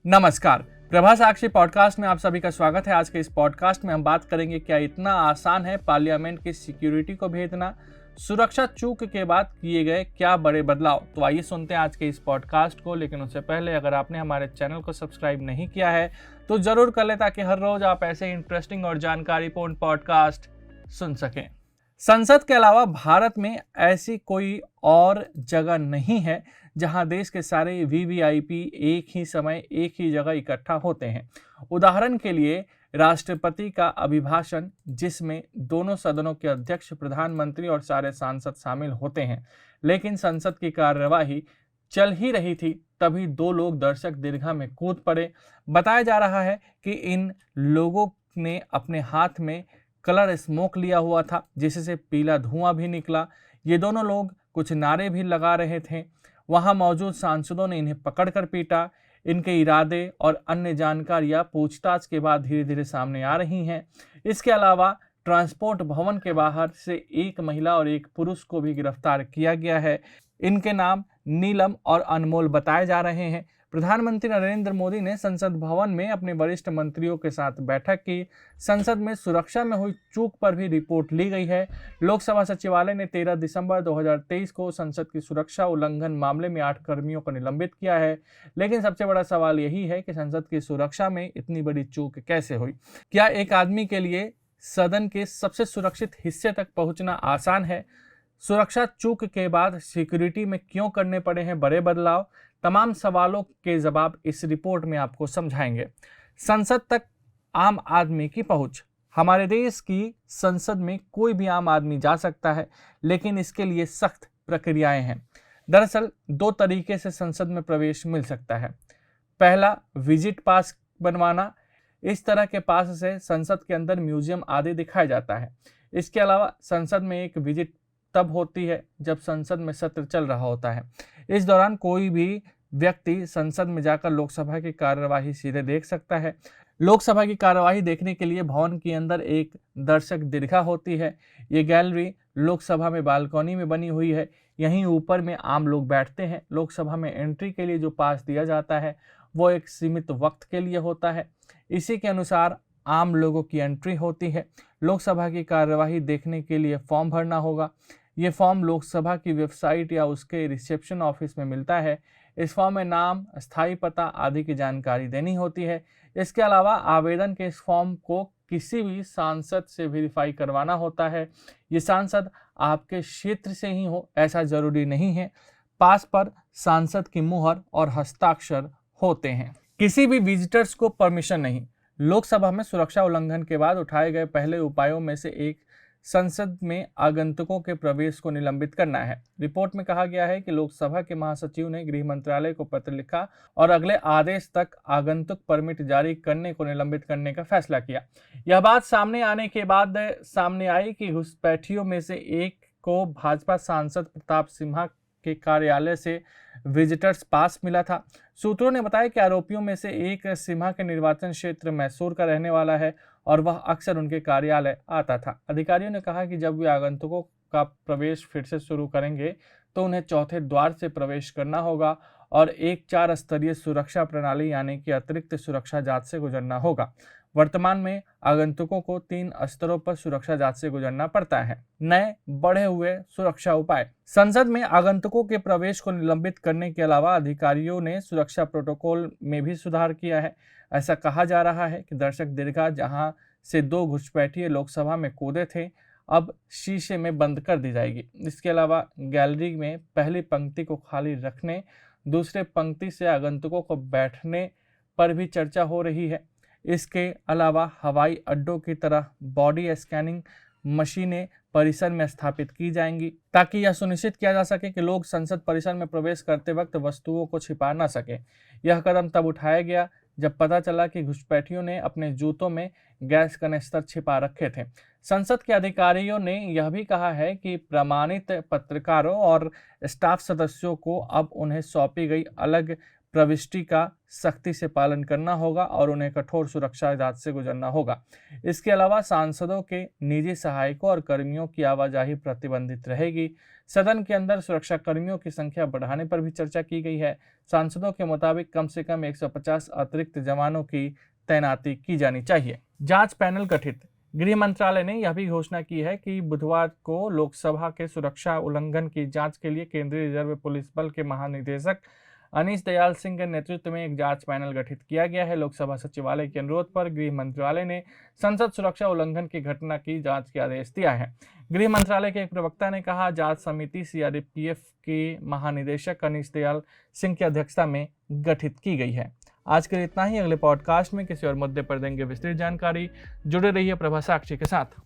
नमस्कार। प्रभा साक्षी पॉडकास्ट में आप सभी का स्वागत है। आज के इस पॉडकास्ट में हम बात करेंगे, क्या इतना आसान है पार्लियामेंट की सिक्योरिटी को भेजना, सुरक्षा चूक के बाद किए गए क्या बड़े बदलाव। तो आइए सुनते हैं आज के इस पॉडकास्ट को। लेकिन उससे पहले अगर आपने हमारे चैनल को सब्सक्राइब नहीं किया है तो जरूर कर ले, ताकि हर रोज आप ऐसे इंटरेस्टिंग और जानकारीपूर्ण पॉडकास्ट सुन सकें। संसद के अलावा भारत में ऐसी कोई और जगह नहीं है जहां देश के सारे वीवीआईपी एक ही समय एक ही जगह इकट्ठा होते हैं। उदाहरण के लिए राष्ट्रपति का अभिभाषण, जिसमें दोनों सदनों के अध्यक्ष, प्रधानमंत्री और सारे सांसद शामिल होते हैं। लेकिन संसद की कार्यवाही चल ही रही थी, तभी दो लोग दर्शक दीर्घा में कूद पड़े। बताया जा रहा है कि इन लोगों ने अपने हाथ में कलर स्मोक लिया हुआ था, जिससे पीला धुआं भी निकला। ये दोनों लोग कुछ नारे भी लगा रहे थे। वहां मौजूद सांसदों ने इन्हें पकड़कर पीटा। इनके इरादे और अन्य जानकारियां पूछताछ के बाद धीरे धीरे सामने आ रही हैं। इसके अलावा ट्रांसपोर्ट भवन के बाहर से एक महिला और एक पुरुष को भी गिरफ्तार किया गया है। इनके नाम नीलम और अनमोल बताए जा रहे हैं। प्रधानमंत्री नरेंद्र मोदी ने संसद भवन में अपने वरिष्ठ मंत्रियों के साथ बैठक की। संसद में सुरक्षा में हुई चूक पर भी रिपोर्ट ली गई है। लोकसभा सचिवालय ने 13 दिसंबर 2023 को संसद की सुरक्षा उल्लंघन मामले में 8 कर्मियों को निलंबित किया है। लेकिन सबसे बड़ा सवाल यही है कि संसद की सुरक्षा में इतनी बड़ी चूक कैसे हुई। क्या एक आदमी के लिए सदन के सबसे सुरक्षित हिस्से तक पहुंचना आसान है? सुरक्षा चूक के बाद सिक्योरिटी में क्यों करने पड़े हैं बड़े बदलाव? तमाम सवालों के जवाब इस रिपोर्ट में आपको समझाएंगे। संसद तक आम आदमी की पहुंच। हमारे देश की संसद में कोई भी आम आदमी जा सकता है, लेकिन इसके लिए सख्त प्रक्रियाएं हैं। दरअसल 2 तरीके से संसद में प्रवेश मिल सकता है। पहला, विजिट पास बनवाना। इस तरह के पास से संसद के अंदर म्यूजियम आदि दिखाया जाता है। इसके अलावा संसद में एक विजिट तब होती है जब संसद में सत्र चल रहा होता है। इस दौरान कोई भी व्यक्ति संसद में जाकर लोकसभा की कार्यवाही सीधे देख सकता है। लोकसभा की कार्यवाही देखने के लिए भवन के अंदर एक दर्शक दीर्घा होती है। ये गैलरी लोकसभा में बालकनी में बनी हुई है। यहीं ऊपर में आम लोग बैठते हैं। लोकसभा में एंट्री के लिए जो पास दिया जाता है वो एक सीमित वक्त के लिए होता है। इसी के अनुसार आम लोगों की एंट्री होती है। लोकसभा की कार्यवाही देखने के लिए फॉर्म भरना होगा। ये फॉर्म लोकसभा की वेबसाइट या उसके रिसेप्शन ऑफिस में मिलता है। इस फॉर्म में नाम, स्थायी पता आदि की जानकारी देनी होती है। इसके अलावा आवेदन के इस फॉर्म को किसी भी सांसद से वेरीफाई करवाना होता है। ये सांसद आपके क्षेत्र से ही हो ऐसा जरूरी नहीं है। पास पर सांसद की मुहर और हस्ताक्षर होते हैं। किसी भी विजिटर्स को परमिशन नहीं। लोकसभा में सुरक्षा उल्लंघन के बाद उठाए गए पहले उपायों में से एक संसद में आगंतुकों के प्रवेश को निलंबित करना है। रिपोर्ट में कहा गया है कि लोकसभा के महासचिव ने गृह मंत्रालय को पत्र लिखा और अगले आदेश तक आगंतुक परमिट जारी करने को निलंबित करने का फैसला किया। यह बात सामने आने के बाद सामने आई कि घुसपैठियों में से एक को भाजपा सांसद प्रताप सिन्हा के कार्यालय से विजिटर्स पास मिला था। सूत्रों ने बताया कि आरोपियों में से एक सिन्हा के निर्वाचन क्षेत्र मैसूर का रहने वाला है और वह अक्सर उनके कार्यालय आता था। अधिकारियों ने कहा कि जब वे आगंतुकों का प्रवेश फिर से शुरू करेंगे तो उन्हें चौथे द्वार से प्रवेश करना होगा और एक 4 स्तरीय सुरक्षा प्रणाली यानी कि अतिरिक्त सुरक्षा जांच से गुजरना होगा। वर्तमान में आगंतुकों को 3 स्तरों पर सुरक्षा जांच से गुजरना पड़ता है। नए बढ़े हुए सुरक्षा उपाय। संसद में आगंतुकों के प्रवेश को निलंबित करने के अलावा अधिकारियों ने सुरक्षा प्रोटोकॉल में भी सुधार किया है। ऐसा कहा जा रहा है कि दर्शक दीर्घा जहां से 2 घुसपैठिए लोकसभा में कूदे थे, अब शीशे में बंद कर दी जाएगी। इसके अलावा गैलरी में पहली पंक्ति को खाली रखने, दूसरे पंक्ति से आगंतुकों को बैठने पर भी चर्चा हो रही है। इसके अलावा हवाई अड्डों की तरह बॉडी स्कैनिंग मशीनें परिसर में स्थापित की जाएंगी, ताकि यह सुनिश्चित किया जा सके कि लोग संसद परिसर में प्रवेश करते वक्त वस्तुओं को छिपा न सके। यह कदम तब उठाया गया जब पता चला कि घुसपैठियों ने अपने जूतों में गैस कनेस्टर छिपा रखे थे। संसद के अधिकारियों ने यह भी कहा है कि प्रमाणित पत्रकारों और स्टाफ सदस्यों को अब उन्हें सौंपी गई अलग प्रविष्टि का सख्ती से पालन करना होगा और उन्हें कठोर सुरक्षा जांच से गुजरना होगा। इसके अलावा सांसदों के निजी सहायकों और कर्मियों की आवाजाही प्रतिबंधित रहेगी। सदन के अंदर सुरक्षा कर्मियों की संख्या बढ़ाने पर भी चर्चा की गई है। सांसदों के मुताबिक कम से कम 150 अतिरिक्त जवानों की तैनाती की जानी चाहिए। जांच पैनल गठित। गृह मंत्रालय ने यह भी घोषणा की है कि बुधवार को लोकसभा के सुरक्षा उल्लंघन की जांच के लिए केंद्रीय रिजर्व पुलिस बल के महानिदेशक अनीश दयाल सिंह के नेतृत्व में एक जांच पैनल गठित किया गया है। लोकसभा सचिवालय के अनुरोध पर गृह मंत्रालय ने संसद सुरक्षा उल्लंघन की घटना की जांच के आदेश दिया है। गृह मंत्रालय के एक प्रवक्ता ने कहा, जांच समिति सीआरपीएफ के महानिदेशक अनीश दयाल सिंह की अध्यक्षता में गठित की गई है। आज के लिए इतना ही। अगले पॉडकास्ट में किसी और मुद्दे पर देंगे विस्तृत जानकारी। जुड़े रहिए प्रभा साक्षी के साथ।